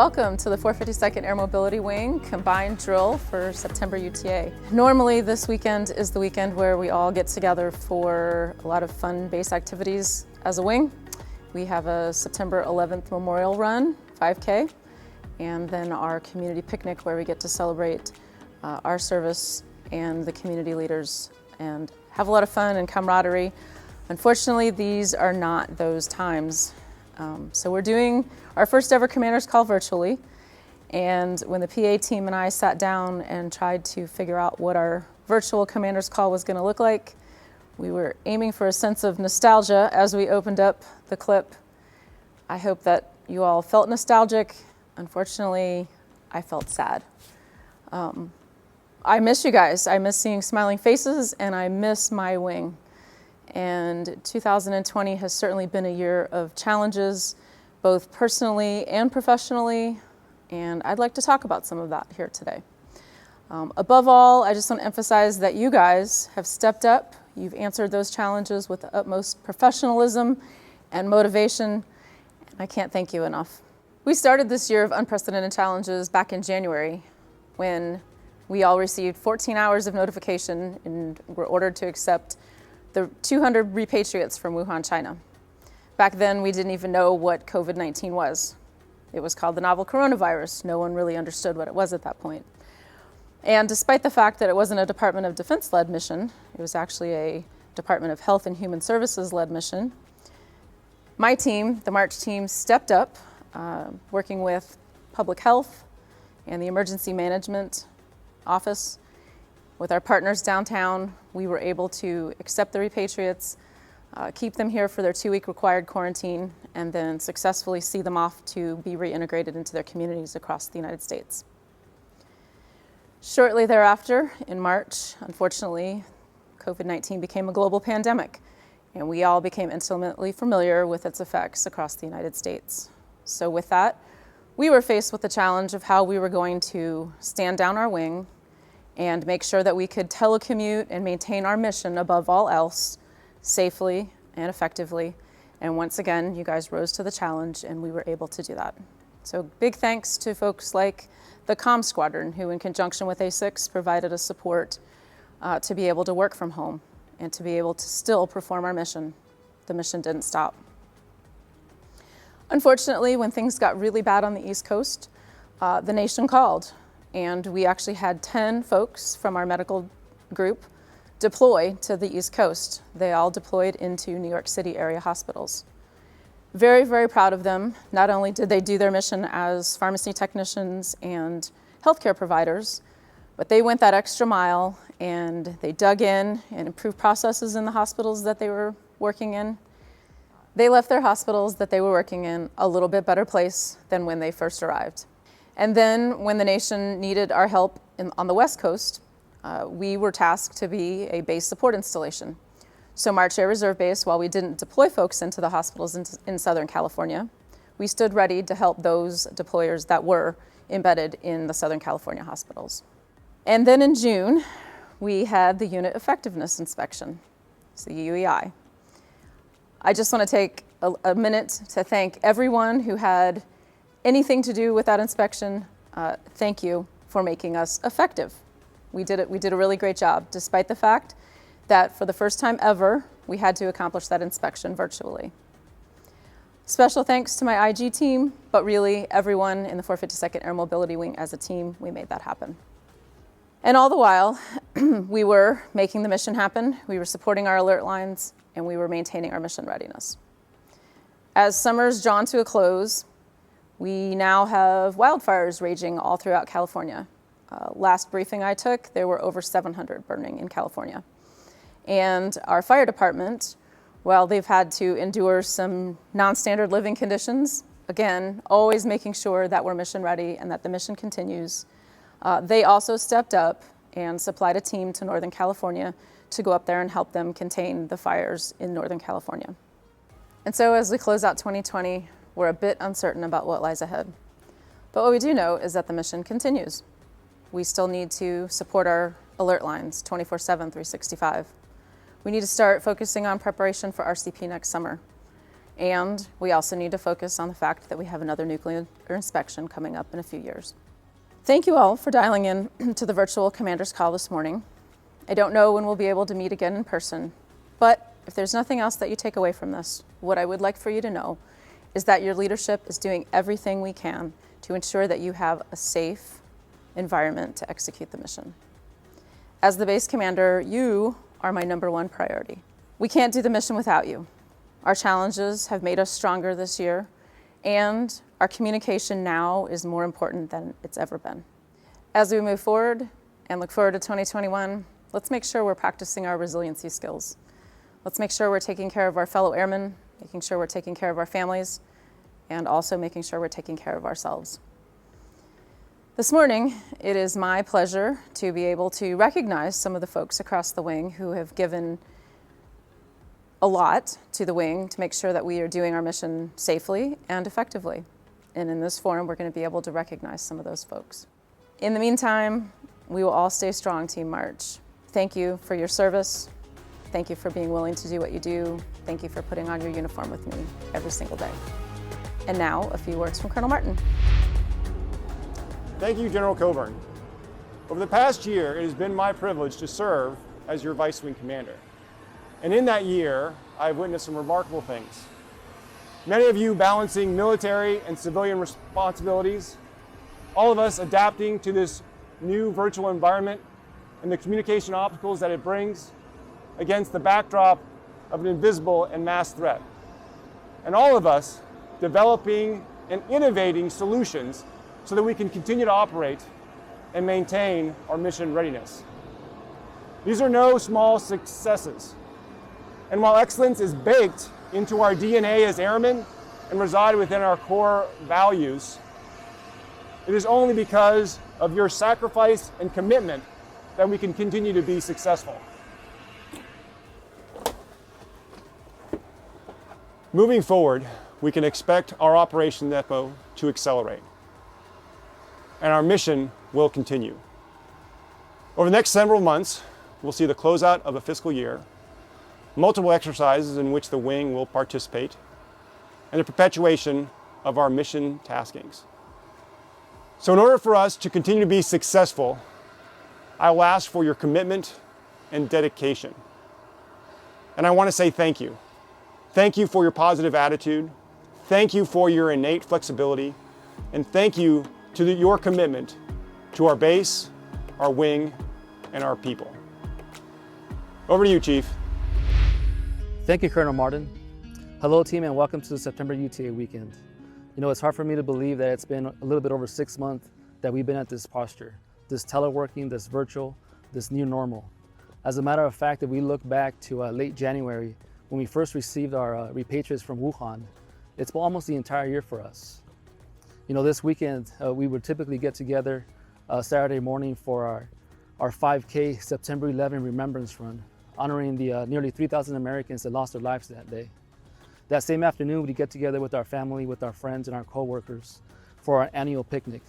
welcome to the 452nd Air Mobility Wing combined drill for September UTA. Normally this weekend is the weekend where we all get together for a lot of fun base activities as a wing. We have a September 11th Memorial Run, 5K, and then our community picnic where we get to celebrate our service and the community leaders and have a lot of fun and camaraderie. Unfortunately, these are not those times. So we're doing our first ever commander's call virtually, and when the PA team and I sat down and tried to figure out what our virtual commander's call was going to look like, we were aiming for a sense of nostalgia as we opened up the clip. I hope that you all felt nostalgic. Unfortunately, I felt sad. I miss you guys. I miss seeing smiling faces, and I miss my wing. And 2020 has certainly been a year of challenges, both personally and professionally, and I'd like to talk about some of that here today. Above all, I just want to emphasize that you guys have stepped up. You've answered those challenges with the utmost professionalism and motivation, and I can't thank you enough. We started this year of unprecedented challenges back in January when we all received 14 hours of notification and were ordered to accept the 200 repatriates from Wuhan, China. Back then, we didn't even know what COVID-19 was. It was called the novel coronavirus. No one really understood what it was at that point. And despite the fact that it wasn't a Department of Defense-led mission, it was actually a Department of Health and Human Services-led mission, my team, the March team, stepped up, working with public health and the emergency management office. With our partners downtown, we were able to accept the repatriates, keep them here for their 2-week required quarantine, and then successfully see them off to be reintegrated into their communities across the United States. Shortly thereafter, in March, unfortunately, COVID-19 became a global pandemic, and we all became intimately familiar with its effects across the United States. So with that, we were faced with the challenge of how we were going to stand down our wing and make sure that we could telecommute and maintain our mission above all else safely and effectively. And once again, you guys rose to the challenge and we were able to do that. So big thanks to folks like the Comm Squadron, who in conjunction with A6 provided us support to be able to work from home and to be able to still perform our mission. The mission didn't stop. Unfortunately, when things got really bad on the East Coast, the nation called. And we actually had 10 folks from our medical group deploy to the East Coast. They all deployed into New York City area hospitals. Very, very proud of them. Not only did they do their mission as pharmacy technicians and healthcare providers, but they went that extra mile and they dug in and improved processes in the hospitals that they were working in. They left their hospitals that they were working in a little bit better place than when they first arrived. And then when the nation needed our help on the West Coast, we were tasked to be a base support installation. So March Air Reserve Base, while we didn't deploy folks into the hospitals in Southern California, we stood ready to help those deployers that were embedded in the Southern California hospitals. And then in June, we had the Unit Effectiveness Inspection, so UEI. I just want to take a minute to thank everyone who had anything to do with that inspection. Thank you for making us effective. We did a really great job, despite the fact that for the first time ever, we had to accomplish that inspection virtually. Special thanks to my IG team, but really everyone in the 452nd Air Mobility Wing as a team, we made that happen. And all the while, we were making the mission happen, we were supporting our alert lines, and we were maintaining our mission readiness. As summer's drawn to a close, we now have wildfires raging all throughout California. Last briefing I took, there were over 700 burning in California. And our fire department, while they've had to endure some non-standard living conditions, again, always making sure that we're mission ready and that the mission continues, they also stepped up and supplied a team to Northern California to go up there and help them contain the fires in Northern California. And so as we close out 2020, we're a bit uncertain about what lies ahead. But what we do know is that the mission continues. We still need to support our alert lines 24/7, 365. We need to start focusing on preparation for RCP next summer. And we also need to focus on the fact that we have another nuclear inspection coming up in a few years. Thank you all for dialing in to the virtual commander's call this morning. I don't know when we'll be able to meet again in person, but if there's nothing else that you take away from this, what I would like for you to know is that your leadership is doing everything we can to ensure that you have a safe environment to execute the mission. As the base commander, you are my number one priority. We can't do the mission without you. Our challenges have made us stronger this year, and our communication now is more important than it's ever been. As we move forward and look forward to 2021, let's make sure we're practicing our resiliency skills. Let's make sure we're taking care of our fellow airmen, making sure we're taking care of our families, and also making sure we're taking care of ourselves. This morning, it is my pleasure to be able to recognize some of the folks across the wing who have given a lot to the wing to make sure that we are doing our mission safely and effectively. And in this forum, we're going to be able to recognize some of those folks. In the meantime, we will all stay strong, Team March. Thank you for your service. Thank you for being willing to do what you do. Thank you for putting on your uniform with me every single day. And now, a few words from Colonel Martin. Thank you, General Coburn. Over the past year, it has been my privilege to serve as your Vice Wing Commander. And in that year, I've witnessed some remarkable things. Many of you balancing military and civilian responsibilities, all of us adapting to this new virtual environment and the communication obstacles that it brings against the backdrop of an invisible and mass threat. And all of us developing and innovating solutions so that we can continue to operate and maintain our mission readiness. These are no small successes. And while excellence is baked into our DNA as airmen and reside within our core values, it is only because of your sacrifice and commitment that we can continue to be successful. Moving forward, we can expect our operation tempo to accelerate, and our mission will continue. Over the next several months, we'll see the closeout of a fiscal year, multiple exercises in which the wing will participate, and the perpetuation of our mission taskings. So in order for us to continue to be successful, I will ask for your commitment and dedication. And I want to say thank you. Thank you for your positive attitude. Thank you for your innate flexibility. And thank you to your commitment to our base, our wing, and our people. Over to you, Chief. Thank you, Colonel Martin. Hello, team, and welcome to the September UTA weekend. You know, it's hard for me to believe that it's been a little bit over 6 months that we've been at this posture, this teleworking, this virtual, this new normal. As a matter of fact, if we look back to late January, when we first received our repatriates from Wuhan, it's almost the entire year for us. You know, this weekend, we would typically get together Saturday morning for our 5K September 11 Remembrance Run, honoring the nearly 3,000 Americans that lost their lives that day. That same afternoon, we'd get together with our family, with our friends and our coworkers for our annual picnic.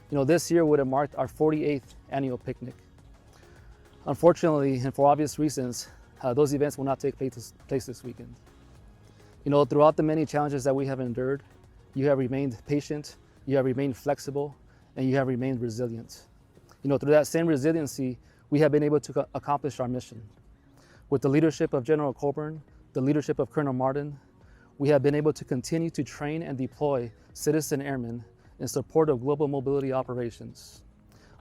You know, this year would have marked our 48th annual picnic. Unfortunately, and for obvious reasons, those events will not take place this weekend. You know, throughout the many challenges that we have endured, you have remained patient, you have remained flexible, and you have remained resilient. You know, through that same resiliency, we have been able to accomplish our mission. With the leadership of General Coburn, the leadership of Colonel Martin, we have been able to continue to train and deploy citizen airmen in support of global mobility operations.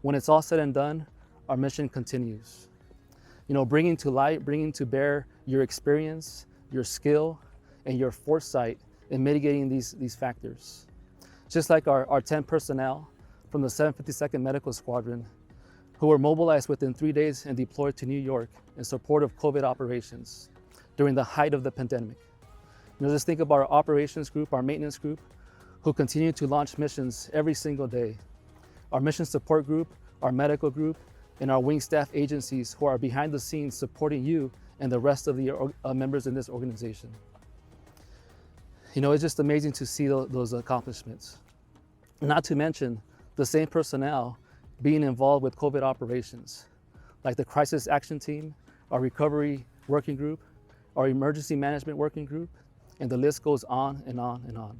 When it's all said and done, our mission continues. You know, bringing to light, bringing to bear your experience, your skill, and your foresight in mitigating these factors. Just like our 10 personnel from the 752nd Medical Squadron, who were mobilized within 3 days and deployed to New York in support of COVID operations during the height of the pandemic. You know, just think about our operations group, our maintenance group, who continue to launch missions every single day. Our mission support group, our medical group, and our wing staff agencies who are behind the scenes supporting you and the rest of the members in this organization. You know, it's just amazing to see those accomplishments. Not to mention the same personnel being involved with COVID operations, like the Crisis Action Team, our Recovery Working Group, our Emergency Management Working Group, And the list goes on and on and on.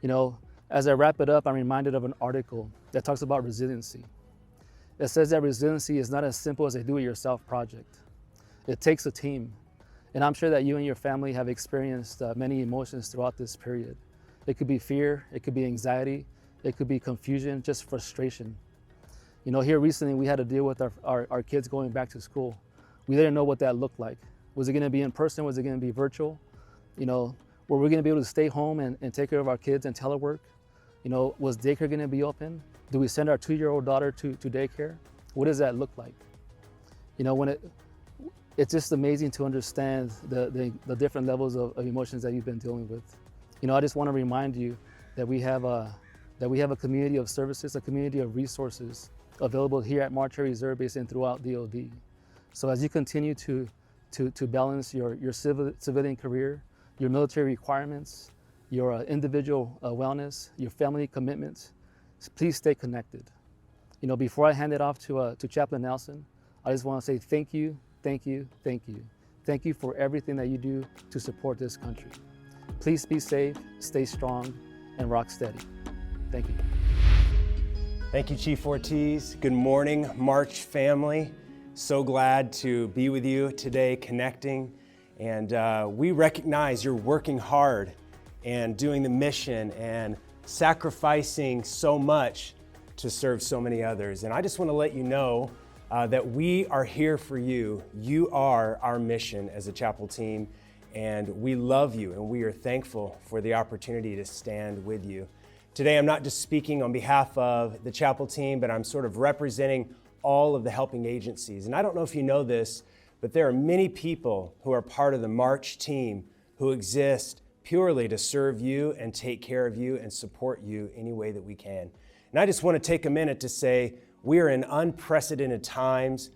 You know, as I wrap it up, I'm reminded of an article that talks about resiliency. It says that resiliency is not as simple as a do-it-yourself project. It takes a team. And I'm sure that you and your family have experienced many emotions throughout this period. It could be fear, it could be anxiety, it could be confusion, just frustration. You know, here recently we had to deal with our kids going back to school. We didn't know what that looked like. Was it gonna be in person? Was it gonna be virtual? You know, were we gonna be able to stay home and take care of our kids and telework? You know, was daycare gonna be open? Do we send our 2-year-old daughter to daycare? What does that look like? You know, it's just amazing to understand the different levels of emotions that you've been dealing with. You know, I just want to remind you that we have a community of services, a community of resources available here at Military Reserve Base and throughout DoD. So as you continue to balance your civilian career, your military requirements, your individual wellness, your family commitments, please stay connected. You know, before I hand it off to Chaplain Nelson, I just want to say thank you, thank you, thank you. Thank you for everything that you do to support this country. Please be safe, stay strong, and rock steady. Thank you. Thank you, Chief Ortiz. Good morning, March family. So glad to be with you today, connecting. And we recognize you're working hard and doing the mission and sacrificing so much to serve so many others. And I just want to let you know that we are here for you. You are our mission as a chapel team, and we love you, and we are thankful for the opportunity to stand with you. Today, I'm not just speaking on behalf of the chapel team, but I'm sort of representing all of the helping agencies. And I don't know if you know this, but there are many people who are part of the March team who exist purely to serve you and take care of you and support you any way that we can. And I just want to take a minute to say we are in unprecedented times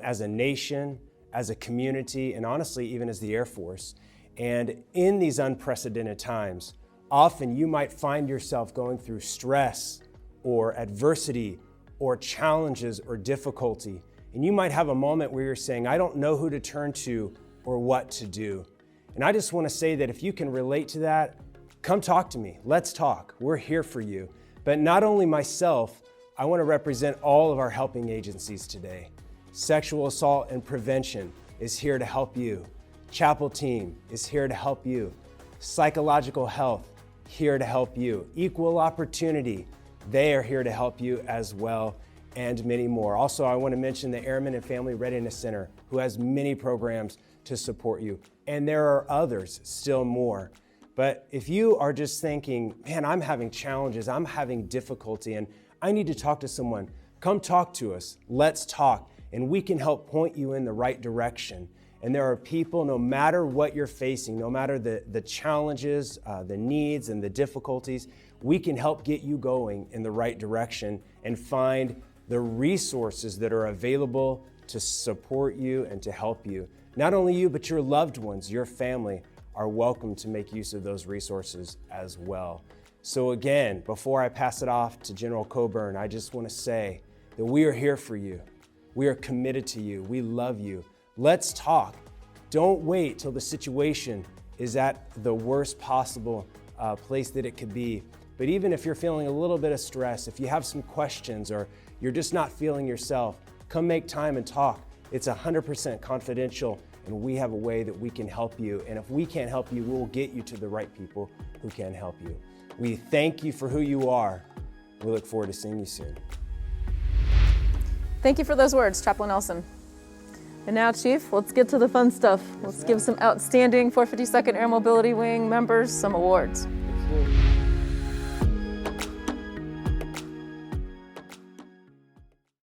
as a nation, as a community, and honestly, even as the Air Force. And in these unprecedented times, often you might find yourself going through stress or adversity or challenges or difficulty. And you might have a moment where you're saying, I don't know who to turn to or what to do. And I just want to say that if you can relate to that, come talk to me. Let's talk. We're here for you. But not only myself, I want to represent all of our helping agencies today. Sexual assault and prevention is here to help you. Chapel team is here to help you. Psychological health, here to help you. Equal opportunity, they are here to help you as well, and many more. Also, I want to mention the Airmen and Family Readiness Center, who has many programs to support you. And there are others, still more. But if you are just thinking, man, I'm having challenges, I'm having difficulty, and I need to talk to someone, come talk to us. Let's talk, and we can help point you in the right direction. And there are people, no matter what you're facing, no matter the challenges, the needs, and the difficulties, we can help get you going in the right direction and find the resources that are available to support you and to help you. Not only you, but your loved ones, your family are welcome to make use of those resources as well. So again, before I pass it off to General Coburn, I just want to say that we are here for you. We are committed to you. We love you. Let's talk. Don't wait till the situation is at the worst possible place that it could be. But even if you're feeling a little bit of stress, if you have some questions or you're just not feeling yourself, come make time and talk. It's 100% confidential, and we have a way that we can help you. And if we can't help you, we'll get you to the right people who can help you. We thank you for who you are. We look forward to seeing you soon. Thank you for those words, Chaplain Nelson. And now, Chief, let's get to the fun stuff. Let's give some outstanding 452nd Air Mobility Wing members some awards. Let's do it.